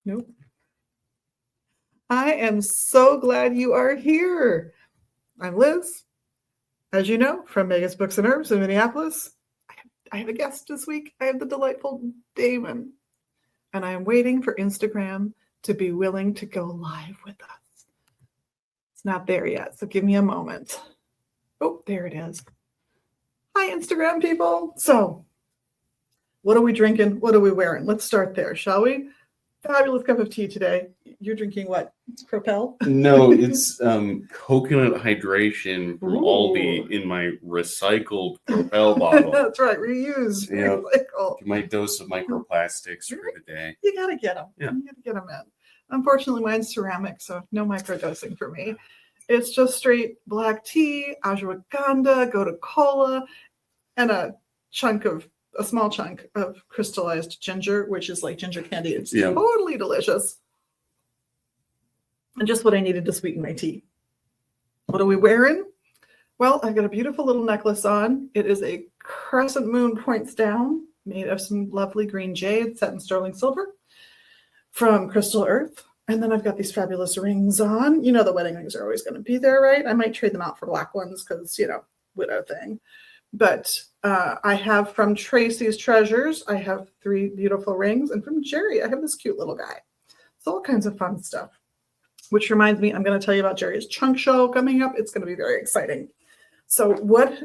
Nope. I am so glad you are here. I'm Liz, as you know, from Vegas Books and Herbs in Minneapolis. I have a guest this week. I have the delightful Damon, and I am waiting for Instagram to be willing to go live with us. It's not there yet, so give me a moment. Oh, there it is. Hi, Instagram people. So, what are we drinking? What are we wearing? Let's start there, shall we? Fabulous cup of tea today. You're drinking what? It's Propel? No, it's coconut hydration from Aldi in my recycled Propel bottle. That's right, reuse. Yeah. Recycle. My dose of microplastics for the day. You gotta get them. Yeah. You gotta get them in. Unfortunately, mine's ceramic, so no microdosing for me. It's just straight black tea, ashwagandha, gotu kola, and a small chunk of crystallized ginger, which is like ginger candy. It's totally delicious. And just what I needed to sweeten my tea. What are we wearing? Well, I've got a beautiful little necklace on. It is a crescent moon points down, made of some lovely green jade set in sterling silver from Crystal Earth. And then I've got these fabulous rings on. You know the wedding rings are always going to be there, right? I might trade them out for black ones because, widow thing. But I have from Tracy's Treasures, I have 3 beautiful rings. And from Jerry, I have this cute little guy. So all kinds of fun stuff. Which reminds me, I'm going to tell you about Jerry's Chunk Show coming up. It's going to be very exciting. So what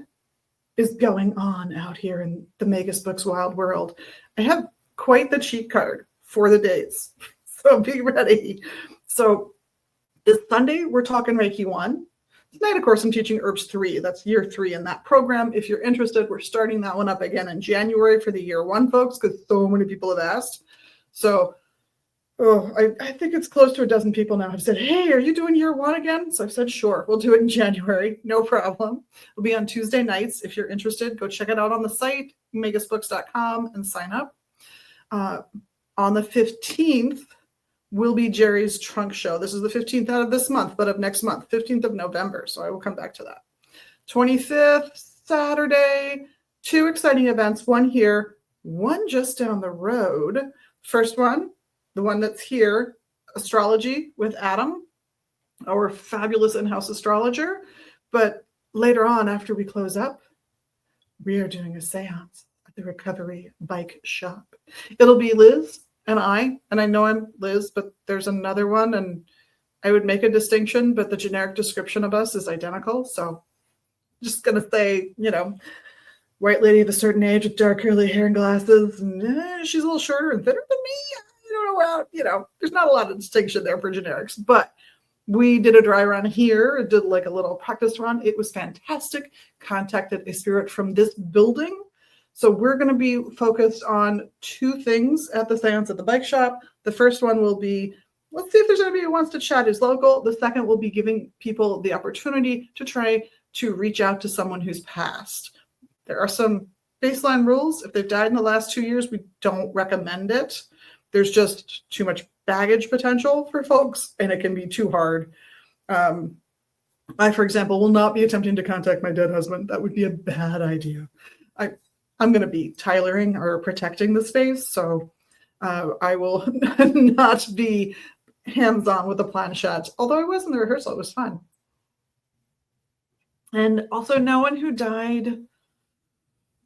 is going on out here in the Magus Books wild world? I have quite the cheat card for the days. So be ready. So this Sunday, we're talking Reiki 1. Tonight, of course, I'm teaching Herbs 3. That's year 3 in that program. If you're interested, we're starting that one up again in January for the year 1, folks, because so many people have asked. So I think it's close to a dozen people now have said, hey, are you doing year 1 again? So I've said, sure, we'll do it in January. No problem. It'll be on Tuesday nights. If you're interested, go check it out on the site, magusbooks.com, and sign up. On the 15th will be Jerry's Trunk Show. This is the 15th out of this month, but of next month, 15th of November. So I will come back to that. 25th, Saturday, 2 exciting events. One here, one just down the road. First one, the one that's here, Astrology with Adam, our fabulous in-house astrologer. But later on, after we close up, we are doing a seance at the Recovery Bike Shop. It'll be Liz and I know I'm Liz, but there's another one, and I would make a distinction, but the generic description of us is identical. So just going to say, white lady of a certain age with dark curly hair and glasses, and she's a little shorter and thinner than me. There's not a lot of distinction there for generics, but we did a dry run here, did like a little practice run. It was fantastic. Contacted a spirit from this building. So we're going to be focused on 2 things at the seance at the bike shop. The first one will be, let's see if there's anybody who wants to chat who's local. The second will be giving people the opportunity to try to reach out to someone who's passed. There are some baseline rules. If they've died in the last 2 years, we don't recommend it. There's just too much baggage potential for folks, and it can be too hard. I, for example, will not be attempting to contact my dead husband. That would be a bad idea. I'm going to be Tylering or protecting the space, so I will not be hands-on with the planchette, although I was in the rehearsal. It was fun. And also no one who died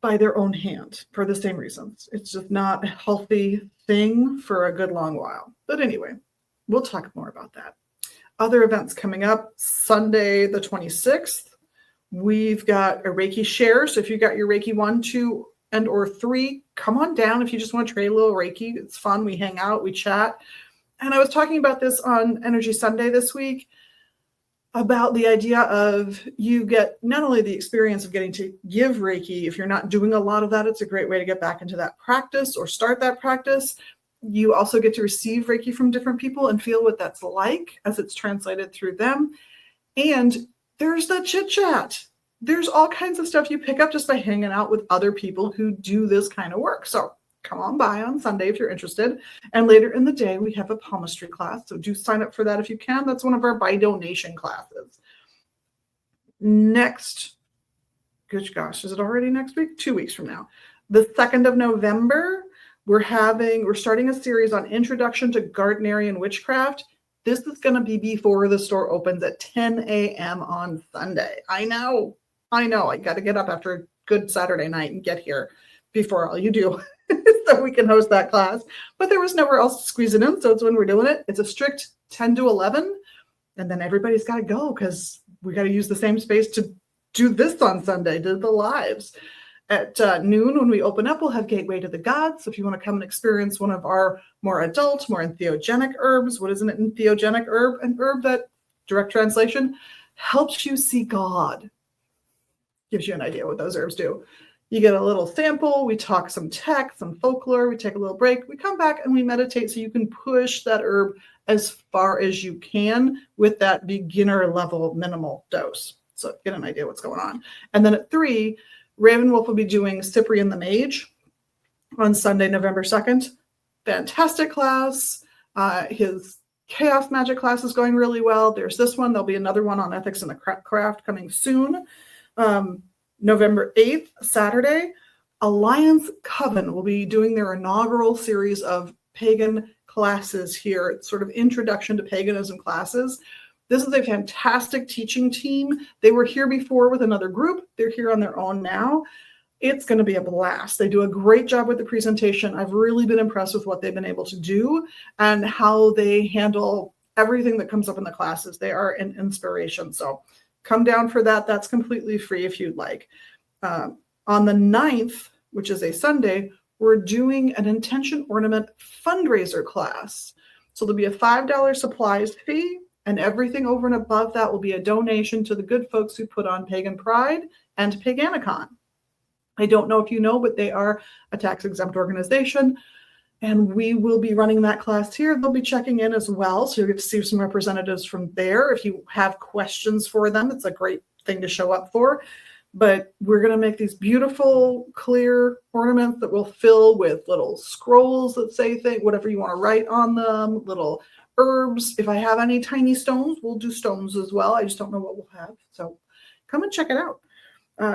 by their own hand for the same reasons. It's just not a healthy thing for a good long while. But anyway, we'll talk more about that. Other events coming up, Sunday the 26th, we've got a Reiki share. So if you got your Reiki 1, 2, and or 3, come on down if you just want to trade a little Reiki. It's fun. We hang out, we chat. And I was talking about this on Energy Sunday this week, about the idea of you get not only the experience of getting to give Reiki. If you're not doing a lot of that, it's a great way to get back into that practice or start that practice. You also get to receive Reiki from different people and feel what that's like as it's translated through them. And there's the chit chat. There's all kinds of stuff you pick up just by hanging out with other people who do this kind of work. So come on by on Sunday if you're interested. And later in the day, we have a palmistry class. So do sign up for that if you can. That's one of our by donation classes. Next, good gosh, is it already next week? 2 weeks from now. The 2nd of November, We're starting a series on Introduction to Gardnerian Witchcraft. This is going to be before the store opens at 10 a.m. on Sunday. I know. I got to get up after a good Saturday night and get here before all you do so we can host that class. But there was nowhere else to squeeze it in, so it's when we're doing it. It's a strict 10 to 11, and then everybody's got to go because we got to use the same space to do this on Sunday, do the lives. At noon, when we open up, we'll have Gateway to the Gods. So if you want to come and experience one of our more adult, more entheogenic herbs, what is an entheogenic herb? An herb that, direct translation, helps you see God. Gives you an idea what those herbs do. You get a little sample. We talk some tech, some folklore. We take a little break. We come back and we meditate so you can push that herb as far as you can with that beginner level minimal dose. So get an idea what's going on. And then at 3, Ravenwolf will be doing Cyprian the Mage on Sunday, November 2nd. Fantastic class. His Chaos Magic class is going really well. There's this one. There'll be another one on Ethics in the Craft coming soon. November 8th, Saturday, Alliance Coven will be doing their inaugural series of pagan classes here. It's sort of introduction to paganism classes. This is a fantastic teaching team. They were here before with another group. They're here on their own now. It's going to be a blast. They do a great job with the presentation. I've really been impressed with what they've been able to do and how they handle everything that comes up in the classes. They are an inspiration. So come down for that. That's completely free if you'd like. On the 9th, which is a Sunday, we're doing an Intention Ornament fundraiser class. So there'll be a $5 supplies fee, and everything over and above that will be a donation to the good folks who put on Pagan Pride and Paganicon. I don't know if you know, but they are a tax-exempt organization, and we will be running that class here. They'll be checking in as well, so you'll get to see some representatives from there. If you have questions for them, it's a great thing to show up for. But we're going to make these beautiful, clear ornaments that will fill with little scrolls that say whatever you want to write on them, little herbs. If I have any tiny stones, we'll do stones as well. I just don't know what we'll have. So come and check it out.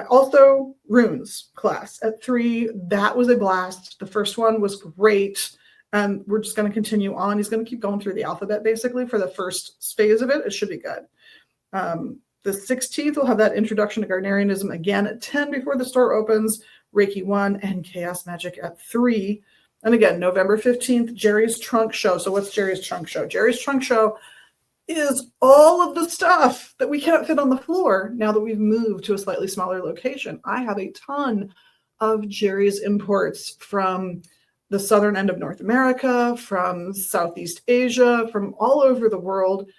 Also, runes class at 3. That was a blast. The first one was great. And we're just going to continue on. He's going to keep going through the alphabet, basically, for the first phase of it. It should be good. The 16th, we'll have that Introduction to Gardnerianism again at 10 before the store opens, Reiki 1, and Chaos Magic at 3. And again, November 15th, Jerry's Trunk Show. So what's Jerry's Trunk Show? Jerry's Trunk Show is all of the stuff that we can't fit on the floor now that we've moved to a slightly smaller location. I have a ton of Jerry's imports from the southern end of North America, from Southeast Asia, from all over the world.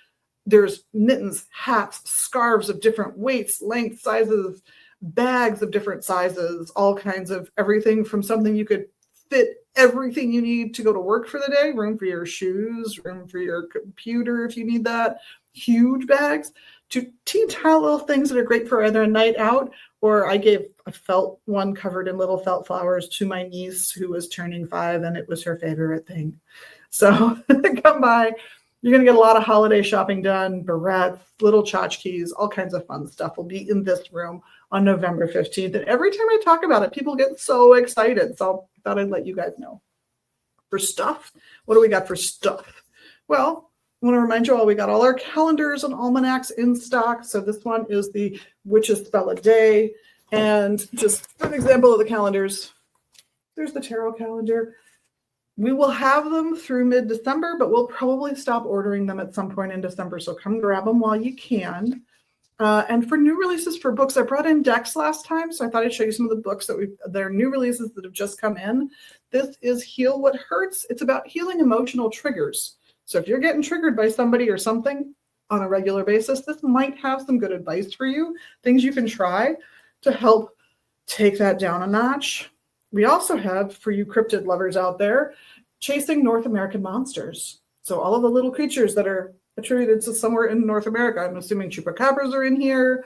There's mittens, hats, scarves of different weights, lengths, sizes, bags of different sizes, all kinds of everything from something you could fit everything you need to go to work for the day, room for your shoes, room for your computer if you need that, huge bags, to teeny little things that are great for either a night out, or I gave a felt one covered in little felt flowers to my niece who was turning 5, and it was her favorite thing. So come by. You're going to get a lot of holiday shopping done, barrettes, little tchotchkes, all kinds of fun stuff will be in this room on November 15th. And every time I talk about it, people get so excited. So I thought I'd let you guys know. For stuff, what do we got for stuff? Well, I want to remind you all, we got all our calendars and almanacs in stock. So this one is the Witch's Spell a Day. And just for an example of the calendars, there's the tarot calendar. We will have them through mid-December, but we'll probably stop ordering them at some point in December. So come grab them while you can. And for new releases for books, I brought in decks last time, so I thought I'd show you some of the books that they're new releases that have just come in. This is Heal What Hurts. It's about healing emotional triggers. So if you're getting triggered by somebody or something on a regular basis, this might have some good advice for you, things you can try to help take that down a notch. We also have, for you cryptid lovers out there, Chasing North American Monsters. So all of the little creatures that are attributed to somewhere in North America. I'm assuming chupacabras are in here.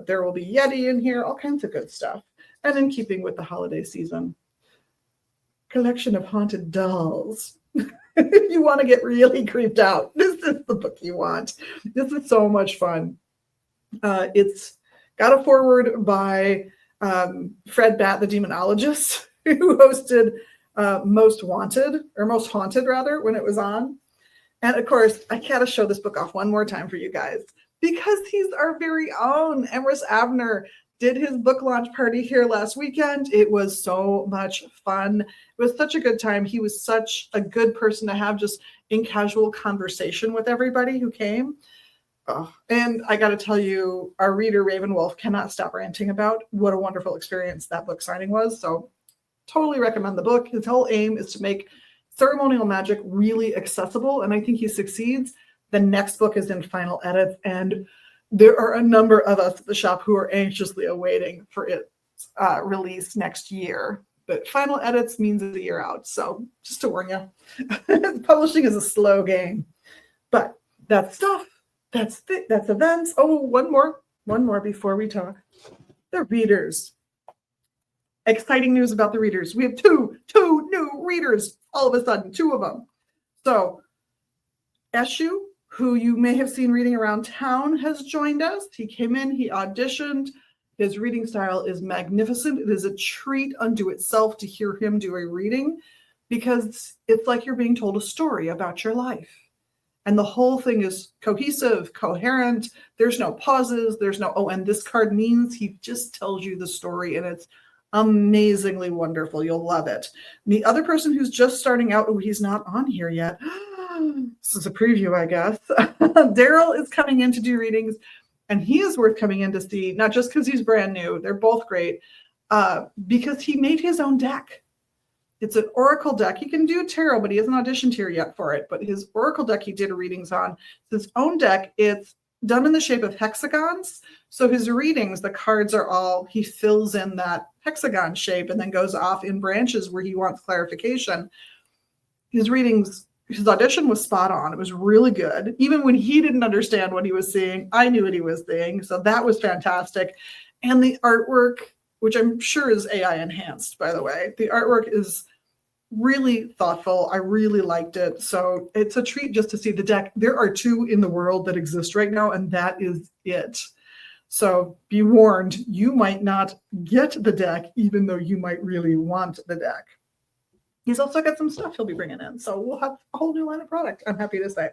There will be Yeti in here, all kinds of good stuff. And in keeping with the holiday season, collection of haunted dolls. If you want to get really creeped out, this is the book you want. This is so much fun. It's got a foreword by Fred Batt, the demonologist, who hosted Most Wanted, or Most Haunted rather, when it was on. And of course, I gotta show this book off one more time for you guys because he's our very own. Emrys Abner did his book launch party here last weekend. It was so much fun. It was such a good time. He was such a good person to have just in casual conversation with everybody who came. Oh, and I got to tell you, our reader Ravenwolf cannot stop ranting about what a wonderful experience that book signing was. So totally recommend the book. His whole aim is to make ceremonial magic really accessible, and I think he succeeds. The next book is in final edits, and there are a number of us at the shop who are anxiously awaiting for its release next year. But final edits means it's a year out, so just to warn you, publishing is a slow game. But that's stuff. That's events. Oh, one more before we talk. The readers. Exciting news about the readers. We have two new readers all of a sudden, two of them. So Eshu, who you may have seen reading around town, has joined us. He came in, he auditioned. His reading style is magnificent. It is a treat unto itself to hear him do a reading because it's like you're being told a story about your life. And the whole thing is cohesive, coherent. There's no pauses. There's no, oh, and this card means. He just tells you the story, and it's amazingly wonderful. You'll love it. The other person who's just starting out, oh, he's not on here yet. This is a preview, I guess. Daryl is coming in to do readings, and he is worth coming in to see, not just because he's brand new. They're both great, because he made his own deck. It's an oracle deck. He can do tarot, but he hasn't auditioned here yet for it. But his oracle deck he did readings on. It's his own deck. It's done in the shape of hexagons. So his readings, the cards are all, he fills in that hexagon shape and then goes off in branches where he wants clarification. His readings, his audition was spot on. It was really good. Even when he didn't understand what he was seeing, I knew what he was seeing. So that was fantastic. And the artwork, which I'm sure is AI enhanced, by the way, the artwork is really thoughtful. I really liked it. So it's a treat just to see the deck. There are two in the world that exist right now, and that is it. So be warned, you might not get the deck, even though you might really want the deck. He's also got some stuff he'll be bringing in. So we'll have a whole new line of product, I'm happy to say.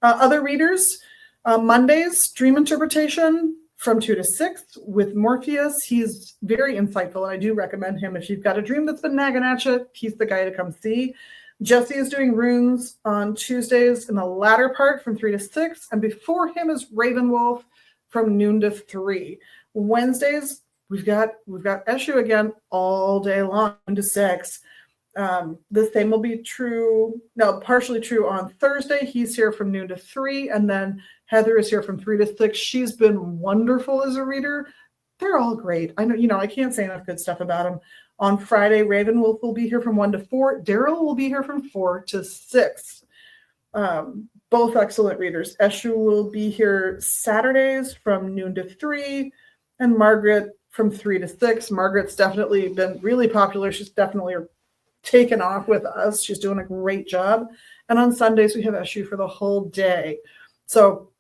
Other readers, Mondays, dream interpretation from 2 to 6 with Morpheus. He's very insightful, and I do recommend him. If you've got a dream that's been nagging at you, he's the guy to come see. Jesse is doing runes on Tuesdays in the latter part from 3 to 6, and before him is Ravenwolf from noon to 3. Wednesdays, we've got Eshu again all day long, 1 to 6. The same will be true, no, partially true on Thursday. He's here from noon to 3, and then Heather is here from 3 to 6. She's been wonderful as a reader. They're all great. I know, I can't say enough good stuff about them. On Friday, Ravenwolf will be here from 1 to 4. Daryl will be here from 4 to 6. Both excellent readers. Eshu will be here Saturdays from noon to 3, and Margaret from 3 to 6. Margaret's definitely been really popular. She's definitely taken off with us. She's doing a great job. And on Sundays, we have Eshu for the whole day. So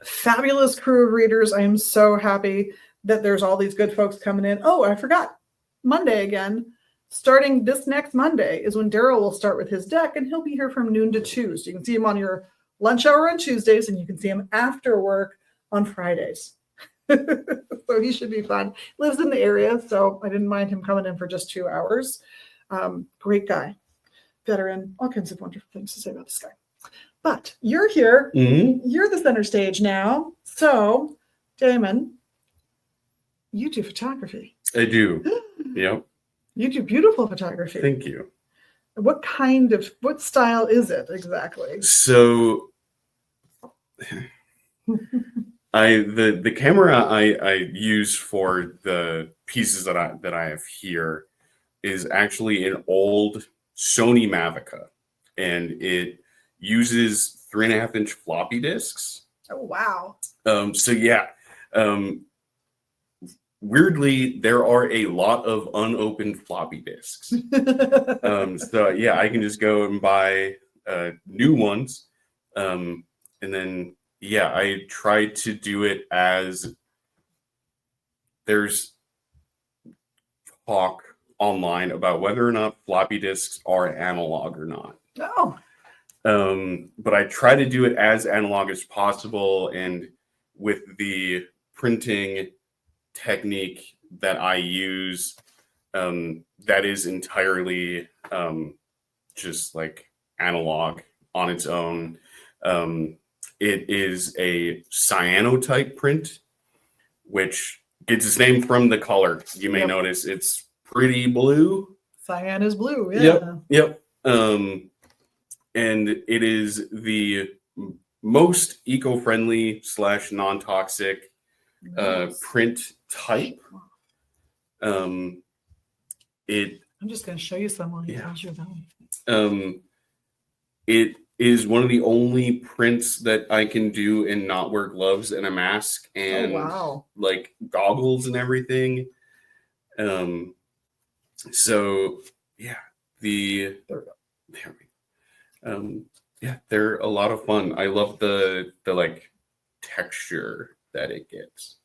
fabulous crew of readers. I am so happy that there's all these good folks coming in. Oh, I forgot. Monday again. Starting this next Monday is when Daryl will start with his deck, and he'll be here from noon to 2. So you can see him on your lunch hour on Tuesdays, and you can see him after work on Fridays. So he should be fun. Lives in the area, so I didn't mind him coming in for just 2 hours. Great guy, veteran, all kinds of wonderful things to say about this guy. But you're here. Mm-hmm. You're the center stage now. So, Damon, you do photography. I do. Yep. You do beautiful photography. Thank you. What style is it exactly? So the camera I use for the pieces that I have here is actually an old Sony Mavica, and it uses 3.5-inch floppy disks. Oh wow. So yeah. Weirdly, there are a lot of unopened floppy disks. So yeah, I can just go and buy new ones. And then, yeah, I try to do it as there's talk online about whether or not floppy disks are analog or not. Oh, But I try to do it as analog as possible, and with the printing technique that I use, that is entirely just like analog on its own. It is a cyanotype print, which gets its name from the color. You may Yep. notice it's pretty blue. cyan is blue. Yeah. Yep. And it is the most eco-friendly / non-toxic Nice. print type. It I'm just going to show you some while you Yeah. tell you about it. it is one of the only prints that I can do and not wear gloves and a mask and wow. like goggles and everything. So yeah, There we go. Yeah, they're a lot of fun. I love the like texture that it gets.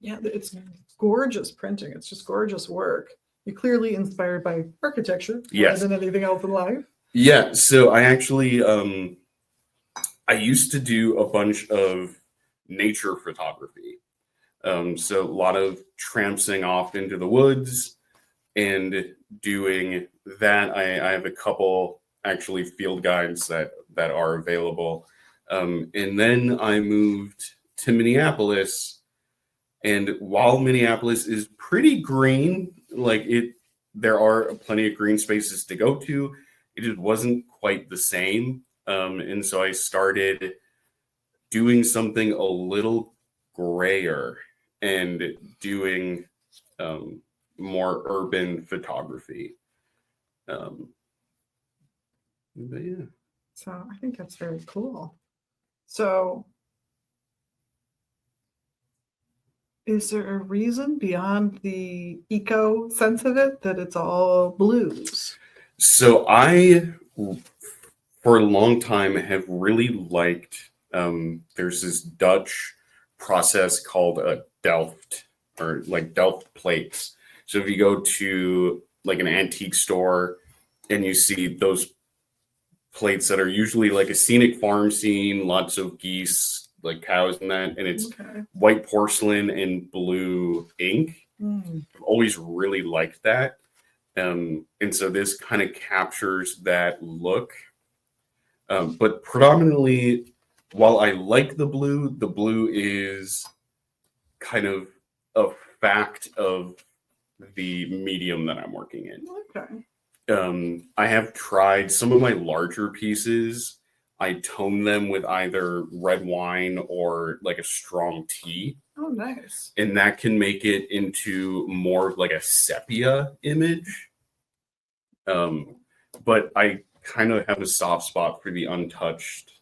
Yeah, it's gorgeous printing. It's just gorgeous work. You're clearly inspired by architecture more Yes. than anything else in life. Yeah, so I actually I used to do a bunch of nature photography. So a lot of trampsing off into the woods and doing that. I have a couple actually field guides that are available. And then I moved to Minneapolis. And while Minneapolis is pretty green, like there are plenty of green spaces to go to, it just wasn't quite the same. And so I started doing something a little grayer and doing more urban photography. But yeah. So I think that's very cool. So is there a reason beyond the eco sense of it that it's all blues? So I, for a long time, have really liked, there's this Dutch process called a Delft, or like Delft plates. So if you go to like an antique store and you see those plates that are usually like a scenic farm scene, lots of geese, like cows and that, and it's white porcelain and blue ink. I've always really liked that. And so this kind of captures that look. But predominantly, while I like the blue is kind of a fact of the medium that I'm working in. Okay. I have tried some of my larger pieces. I tone them with either red wine or like a strong tea. Oh, nice. And that can make it into more of like a sepia image. But I kind of have a soft spot for the untouched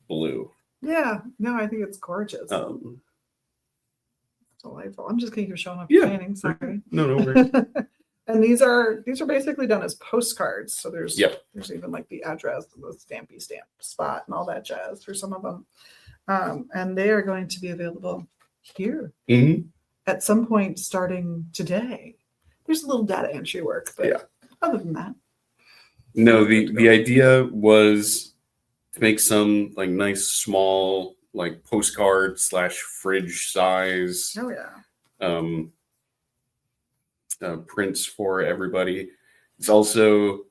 blue. Yeah, no, I think it's gorgeous. Delightful. I'm just going to keep showing off Yeah. paintings. Sorry. No worries. And these are basically done as postcards. So there's even like the address, the stampy stamp spot, and all that jazz for some of them. And they are going to be available here at some point starting today. There's a little data entry work, but other than that. No, the idea was to make some like nice small like postcard / fridge size. Oh yeah. Prints for everybody. It's also,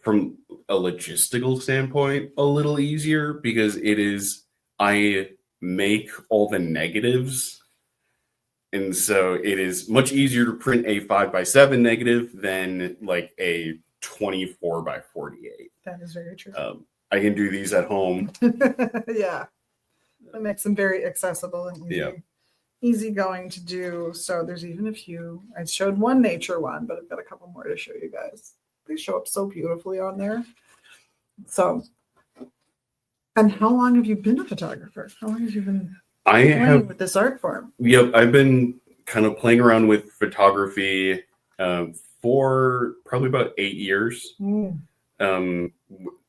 from a logistical standpoint, a little easier because I make all the negatives. And so it is much easier to print a 5x7 negative than like a 24x48. That is very true. I can do these at home. Yeah. It makes them very accessible and easy going to do. So there's even a few. I showed one nature one, but I've got a couple more to show you guys. They show up so beautifully on there. So, and how long have you been a photographer? How long have you been playing with this art form? Yep, I've been kind of playing around with photography for probably about 8 years.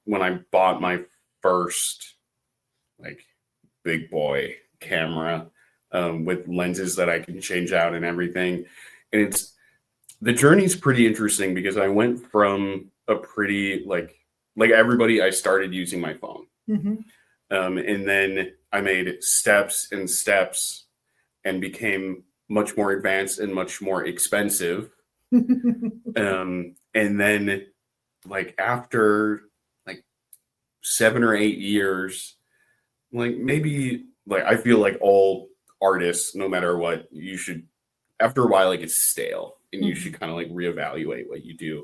When I bought my first like big boy camera, with lenses that I can change out and everything. And the journey's pretty interesting because I went from a pretty like everybody, I started using my phone. Mm-hmm. And then I made steps and steps and became much more advanced and much more expensive. And then like after like 7 or 8 years, like maybe like I feel like all artists, no matter what, you should after a while like it's stale and you should kind of like reevaluate what you do.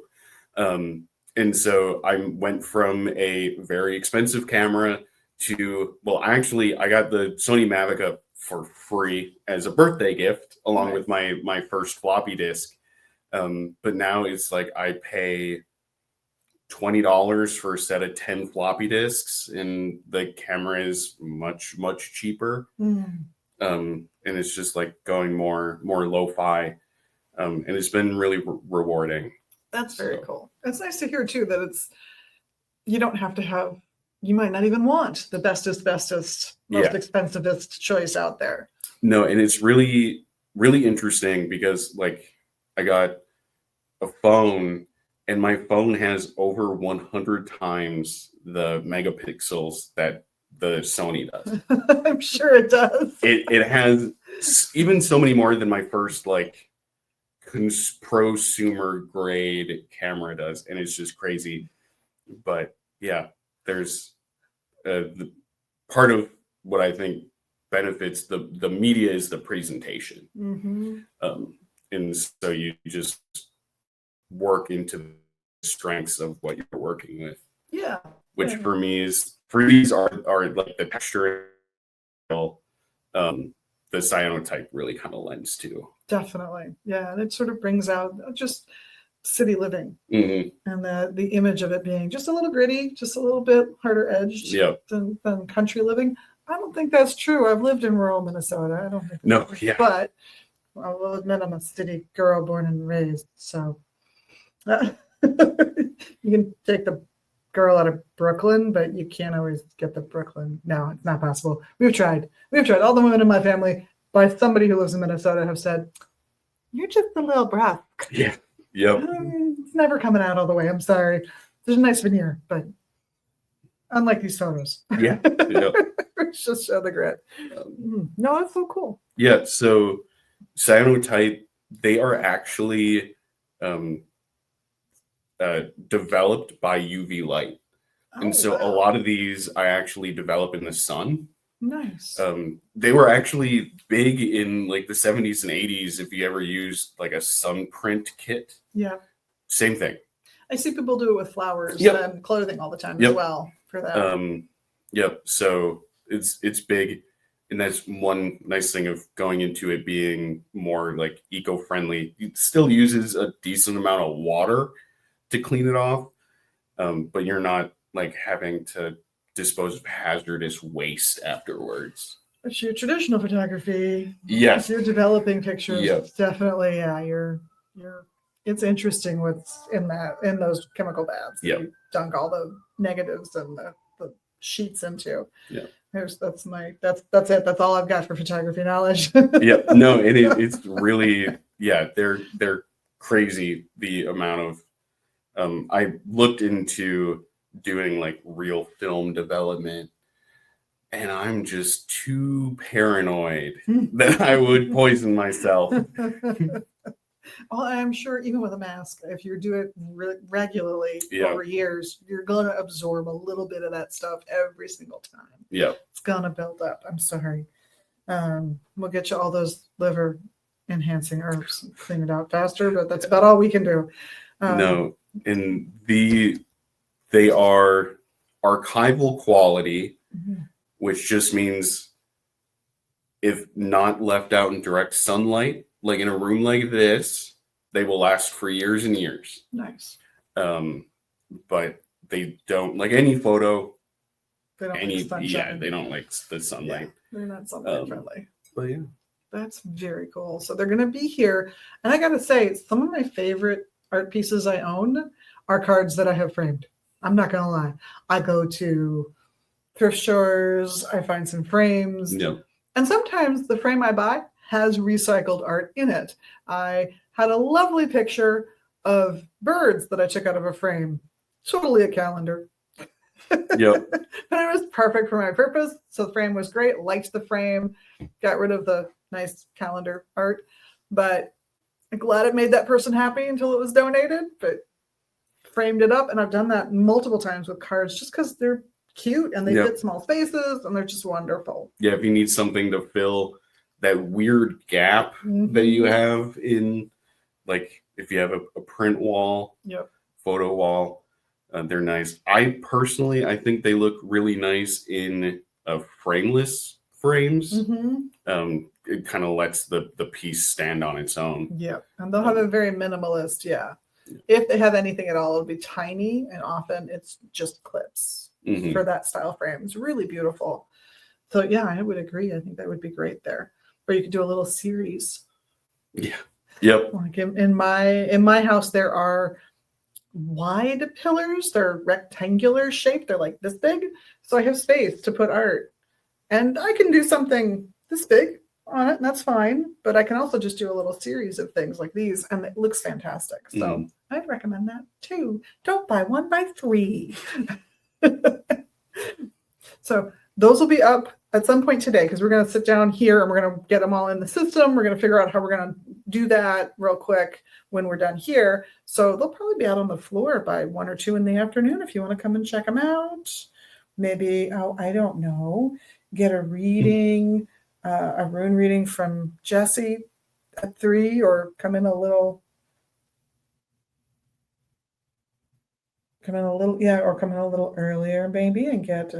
And so I went from a very expensive camera to, well, actually I got the Sony Mavic for free as a birthday gift along with my first floppy disk. But now it's like I pay $20 for a set of 10 floppy disks, and the camera is much, much cheaper. And it's just like going more lo-fi. And it's been really rewarding. That's very cool. It's nice to hear too that you don't have to have, you might not even want the bestest, most expensivest choice out there. No, and it's really, really interesting because like I got a phone and my phone has over 100 times the megapixels that the Sony does. I'm sure it does. It has even so many more than my first like prosumer grade camera does, and it's just crazy. But yeah, there's the part of what I think benefits the media is the presentation. And so you just work into the strengths of what you're working with. Yeah. Which for me for these are like the texture, the cyanotype really kind of lends to. Definitely. Yeah. And it sort of brings out just city living and the image of it being just a little gritty, just a little bit harder edged than country living. I don't think that's true. I've lived in rural Minnesota. I don't think that's true. But I will admit I'm a city girl born and raised. So you can take the girl out of Brooklyn, but you can't always get the Brooklyn. No, it's not possible. We've tried. All the women in my family, by somebody who lives in Minnesota, have said, "You're just a little brusque." Yeah. Yep. It's never coming out all the way. I'm sorry. There's a nice veneer, but unlike these photos. Yeah. Yep. Just show the grit. No, that's so cool. Yeah. So cyanotype, they are actually developed by UV light. And so a lot of these I actually develop in the sun. Nice. They were actually big in like the 70s and 80s if you ever used like a sun print kit. Yeah. Same thing. I see people do it with flowers and clothing all the time as well for that. Yep. So it's big. And that's one nice thing of going into it being more like eco-friendly. It still uses a decent amount of water to clean it off, but you're not like having to dispose of hazardous waste afterwards. It's your traditional photography. Yes. If you're developing pictures, it's definitely, you're it's interesting what's in those chemical baths. Yeah. You dunk all the negatives and the sheets into. Yeah. That's it. That's all I've got for photography knowledge. Yeah. No, it's really, they're crazy the amount of I looked into doing like real film development, and I'm just too paranoid that I would poison myself. Well, I'm sure even with a mask, if you do it regularly over years, you're going to absorb a little bit of that stuff every single time. Yeah. It's going to build up. I'm sorry. We'll get you all those liver enhancing herbs, clean it out faster, but that's about all we can do. No. And they are archival quality, which just means if not left out in direct sunlight, like in a room like this, they will last for years and years. Nice. But they don't like any photo. They don't like sunshine. They don't like the sunlight. Yeah, they're not sunlight friendly. But yeah. That's very cool. So they're going to be here. And I got to say, some of my favorite art pieces I own are cards that I have framed. I'm not going to lie. I go to thrift stores. I find some frames. Yeah. And sometimes the frame I buy has recycled art in it. I had a lovely picture of birds that I took out of a frame. Totally a calendar. Yep. But it was perfect for my purpose. So the frame was great. Liked the frame. Got rid of the nice calendar art. But I'm glad it made that person happy until it was donated. But framed it up. And I've done that multiple times with cards just because they're cute and they Yep. fit small spaces and they're just wonderful. Yeah, if you need something to fill that weird gap that you have in, like, if you have a print wall, Yep. photo wall, they're nice. I think they look really nice in frameless frames. It kind of lets the piece stand on its own. Yeah, and they'll have a very minimalist, if they have anything at all, it'll be tiny, and often it's just clips for that style frame. It's really beautiful. So yeah, I would agree. I think that would be great there. Or you could do a little series. Yeah. Yep. Like in my house, there are wide pillars. They're rectangular shaped. They're like this big. So I have space to put art. And I can do something this big on it, and that's fine. But I can also just do a little series of things like these, and it looks fantastic. So I'd recommend that too. Don't buy one, buy three. So those will be up at some point today because we're going to sit down here and we're going to get them all in the system. We're going to figure out how we're going to do that real quick when we're done here. So they'll probably be out on the floor by 1 or 2 in the afternoon if you want to come and check them out. Maybe, I don't know, get a reading, a rune reading from Jesse at 3, or come in a little earlier maybe and get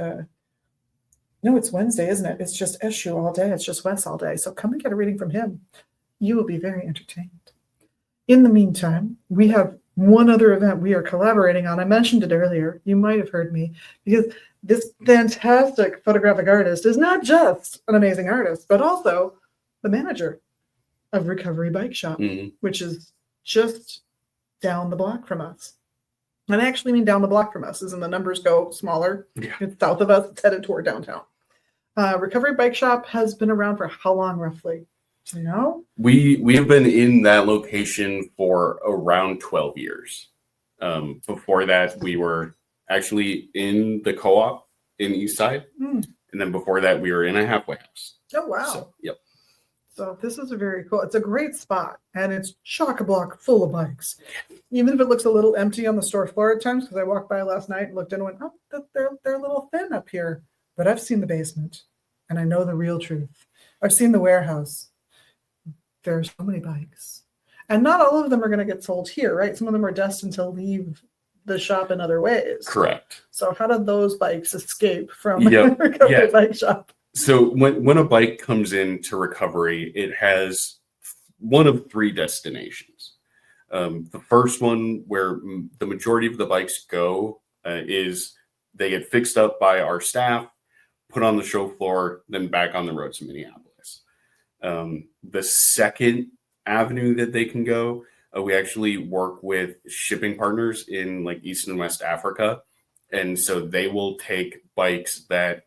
no, it's Wednesday, isn't it? It's just Eshu all day. It's just Wes all day. So come and get a reading from him. You will be very entertained. In the meantime, we have one other event we are collaborating on. I mentioned it earlier. You might have heard me, because this fantastic photographic artist is not just an amazing artist, but also the manager of Recovery Bike Shop, which is just down the block from us. And I actually mean down the block from us, as in the numbers go smaller. Yeah. It's south of us. It's headed toward downtown. Recovery Bike Shop has been around for how long, roughly? Do you know? We have been in that location for around 12 years. Before that, we were actually in the co-op in Eastside. And then before that, we were in a halfway house. Oh, wow. So, yep. So this is a very cool, it's a great spot, and it's chock-a-block full of bikes. Even if it looks a little empty on the store floor at times, because I walked by last night and looked in and went, oh, they're a little thin up here. But I've seen the basement, and I know the real truth. I've seen the warehouse. There are so many bikes. And not all of them are going to get sold here, right? Some of them are destined to leave the shop in other ways. Correct. So how did those bikes escape from Recovery Bike Shop? So when a bike comes into Recovery, it has one of 3 destinations. The first one, where the majority of the bikes go, is they get fixed up by our staff, put on the show floor, then back on the road to Minneapolis. The second avenue that they can go, we actually work with shipping partners in like East and West Africa. And so they will take bikes that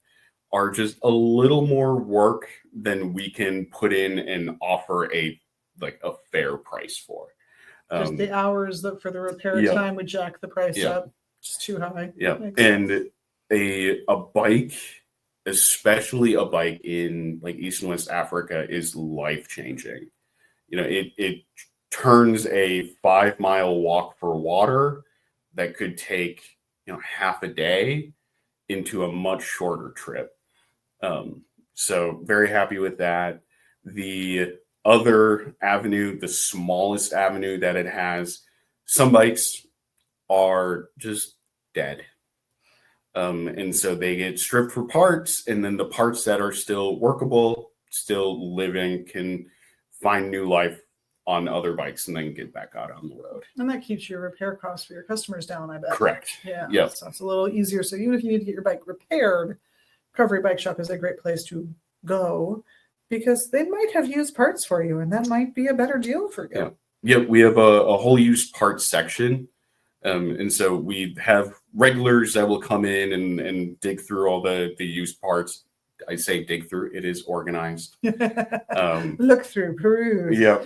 are just a little more work than we can put in and offer a fair price for. Just the hours for the repair time would jack the price up. It's too high. Yeah. And a bike, especially a bike in like East and West Africa, is life-changing. You know, it turns a 5-mile walk for water that could take, half a day into a much shorter trip. So very happy with that. The other avenue, the smallest avenue that it has, some bikes are just dead. And so they get stripped for parts, and then the parts that are still workable, still living, can find new life on other bikes and then get back out on the road. And that keeps your repair costs for your customers down, I bet. Correct. Yeah. Yep. So it's a little easier. So even if you need to get your bike repaired, Recovery Bike Shop is a great place to go, because they might have used parts for you, and that might be a better deal for you. Yeah, we have a whole used parts section. And so we have regulars that will come in and dig through all the used parts. I say dig through. It is organized. Look through, peruse. Yeah.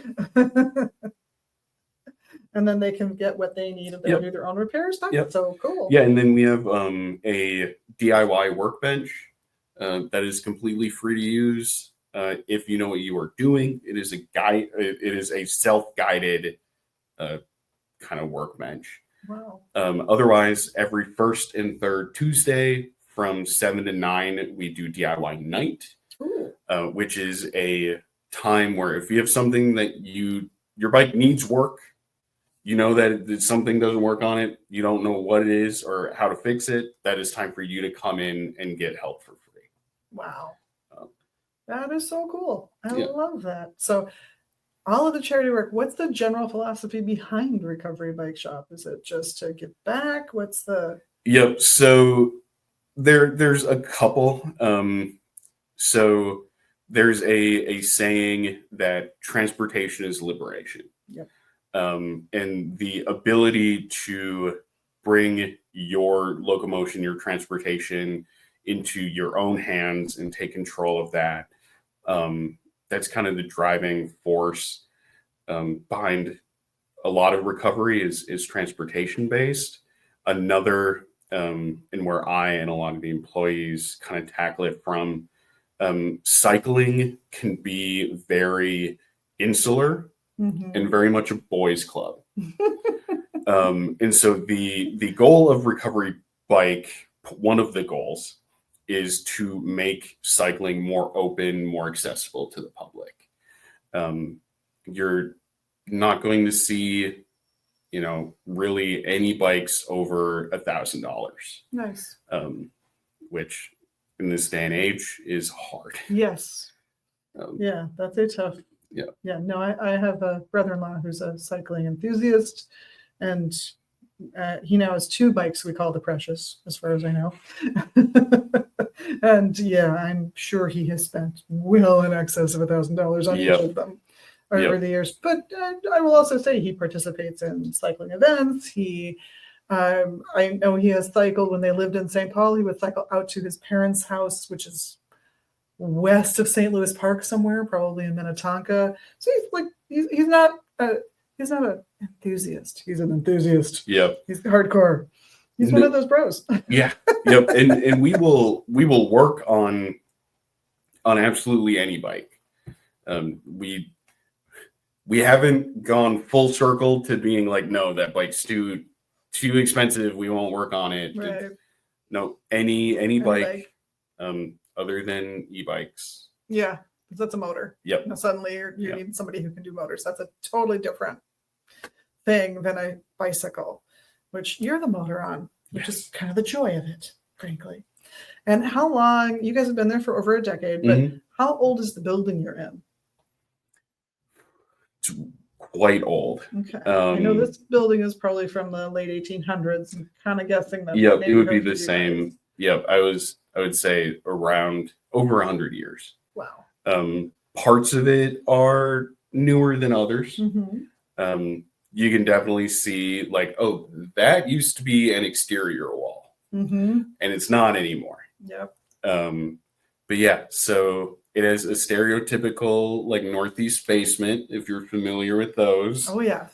And then they can get what they need and they'll do their own repairs. That's so cool. Yeah, and then we have a DIY workbench that is completely free to use. If you know what you are doing, it is a guide. It is a self-guided kind of workbench. Wow. Otherwise, every first and third Tuesday from 7 to 9, we do DIY night, which is a time where if you have something that your bike needs work, you know that something doesn't work on it, you don't know what it is or how to fix it, that is time for you to come in and get help for free. Wow. That is so cool. I love that. So all of the charity work, what's the general philosophy behind Recovery Bike Shop? Is it just to give back? What's the... Yep. So there's a couple. So there's a saying that transportation is liberation. Yep. And the ability to bring your locomotion, your transportation into your own hands and take control of that. That's kind of the driving force behind a lot of recovery is transportation based. Another, and where I and a lot of the employees kind of tackle it from, cycling can be very insular and very much a boys club. And so the goal of Recovery Bike, one of the goals, is to make cycling more open, more accessible to the public. You're not going to see, really any bikes over $1,000. Nice. Which in this day and age is hard. Yes. Yeah, that's a tough. Yeah. Yeah. No, I have a brother-in-law who's a cycling enthusiast, and he now has 2 bikes we call the Precious, as far as I know. And yeah, I'm sure he has spent well in excess of $1,000 on each of them over the years. But I will also say he participates in cycling events. I know he has cycled when they lived in St. Paul. He would cycle out to his parents' house, which is west of St. Louis Park somewhere, probably in Minnetonka. So he's not an enthusiast. He's an enthusiast. Yep. He's hardcore. He's one of those bros. Yeah. Yep. And we will work on absolutely any bike. We haven't gone full circle to being like, no, that bike's too expensive. We won't work on it. Right. No, any bike. Other than e-bikes. Yeah, that's a motor. Yep. Now suddenly you need somebody who can do motors. That's a totally different thing than a bicycle, which you're the motor on, which is kind of the joy of it, frankly. And how long, you guys have been there for over a decade, but how old is the building you're in? It's quite old. Okay. I know this building is probably from the late 1800s. I'm kind of guessing that. Yep, it would be the same. Guys. Yep, I would say around over 100 years. Wow. Parts of it are newer than others. You can definitely see like, oh, that used to be an exterior wall, and it's not anymore. Yep. But yeah, so it has a stereotypical like northeast basement, if you're familiar with those. Oh yeah.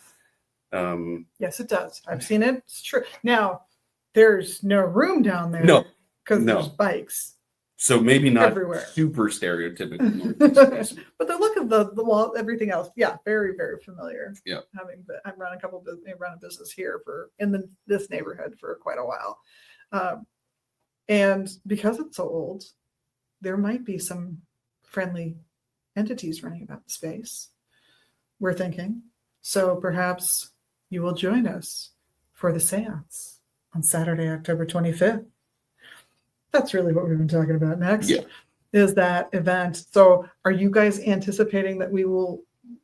Yes, it does. I've seen it. It's true. Now, there's no room down there. No. Because there's bikes. So maybe not everywhere. Super stereotypical. But the look of the wall, everything else, yeah, very, very familiar. Yeah. I've run a business here in this neighborhood for quite a while. And because it's so old, there might be some friendly entities running about the space, we're thinking. So perhaps you will join us for the seance on Saturday, October 25th. That's really what we've been talking about next, is that event. So are you guys anticipating that we will,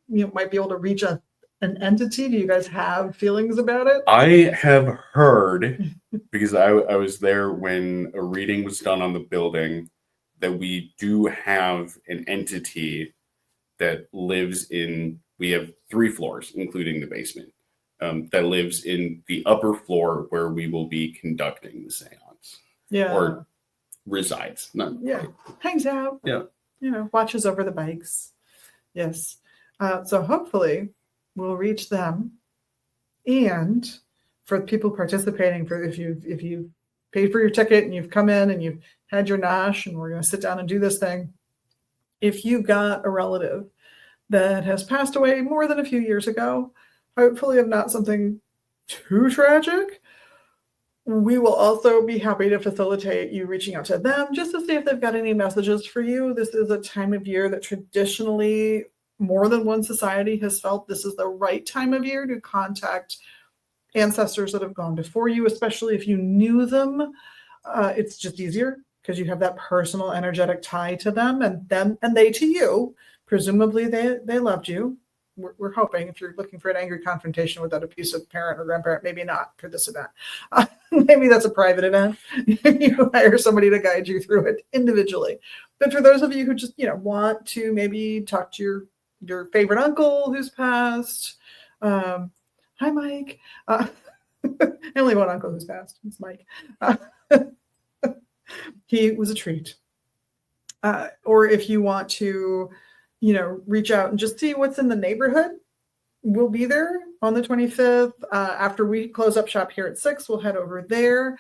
might be able to reach an entity? Do you guys have feelings about it? I have heard, because I was there when a reading was done on the building, that we do have an entity that lives we have 3 floors, including the basement, that lives in the upper floor where we will be conducting the seance. Yeah. Or resides. Not Yeah, hangs out. Yeah. Watches over the bikes. Yes. So hopefully we'll reach them. And for people participating, for if you paid for your ticket and you've come in and you've had your nosh and we're going to sit down and do this thing, if you got a relative that has passed away more than a few years ago, hopefully if not something too tragic, we will also be happy to facilitate you reaching out to them just to see if they've got any messages for you. This is a time of year that traditionally more than one society has felt this is the right time of year to contact ancestors that have gone before you, especially if you knew them. It's just easier because you have that personal energetic tie to them and they to you. Presumably they loved you. We're hoping, if you're looking for an angry confrontation with that abusive parent or grandparent, maybe not for this event. Maybe that's a private event. You hire somebody to guide you through it individually. But for those of you who just want to maybe talk to your favorite uncle who's passed, hi Mike. I only have one uncle who's passed. It's Mike. He was a treat. Or if you want to reach out and just see what's in the neighborhood, we'll be there on the 25th. After we close up shop here at 6, we'll head over there.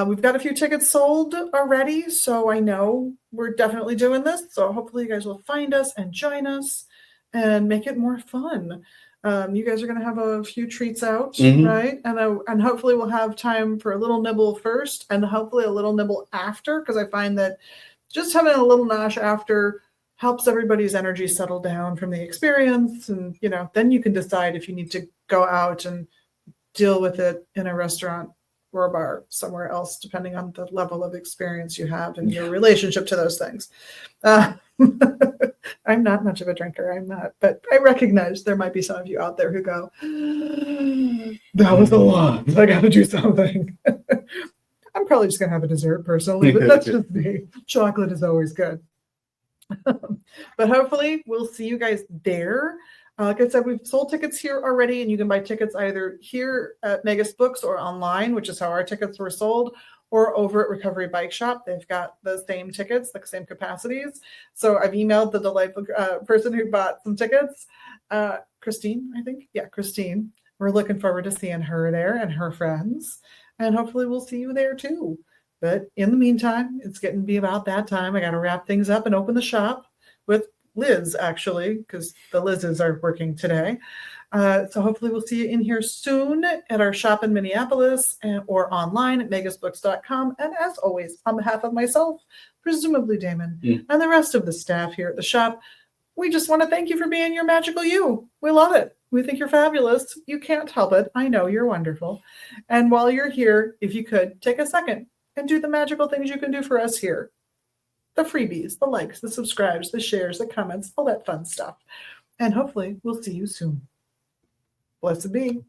We've got a few tickets sold already, so I know we're definitely doing this. So hopefully you guys will find us and join us and make it more fun. You guys are going to have a few treats out, right? And hopefully we'll have time for a little nibble first and hopefully a little nibble after, because I find that just having a little nosh after helps everybody's energy settle down from the experience. And, then you can decide if you need to go out and deal with it in a restaurant or a bar somewhere else, depending on the level of experience you have and your relationship to those things. I'm not much of a drinker. But I recognize there might be some of you out there who go, that was a lot. I got to do something. I'm probably just going to have a dessert personally, but that's just me. Chocolate is always good. But hopefully we'll see you guys there. Like I said, we've sold tickets here already, and you can buy tickets either here at Megas Books or online, which is how our tickets were sold, or over at Recovery Bike Shop. They've got the same tickets, the same capacities. So I've emailed the delightful person who bought some tickets, Christine, I think. Yeah, Christine. We're looking forward to seeing her there and her friends, and hopefully we'll see you there too. But in the meantime, it's getting to be about that time. I got to wrap things up and open the shop with Liz, actually, because the Liz's are working today. So hopefully we'll see you in here soon at our shop in Minneapolis or online at megasbooks.com. And as always, on behalf of myself, presumably Damon, and the rest of the staff here at the shop, we just want to thank you for being your magical you. We love it. We think you're fabulous. You can't help it. I know you're wonderful. And while you're here, if you could, take a second and do the magical things you can do for us here. The freebies, the likes, the subscribes, the shares, the comments, all that fun stuff. And hopefully we'll see you soon. Blessed be.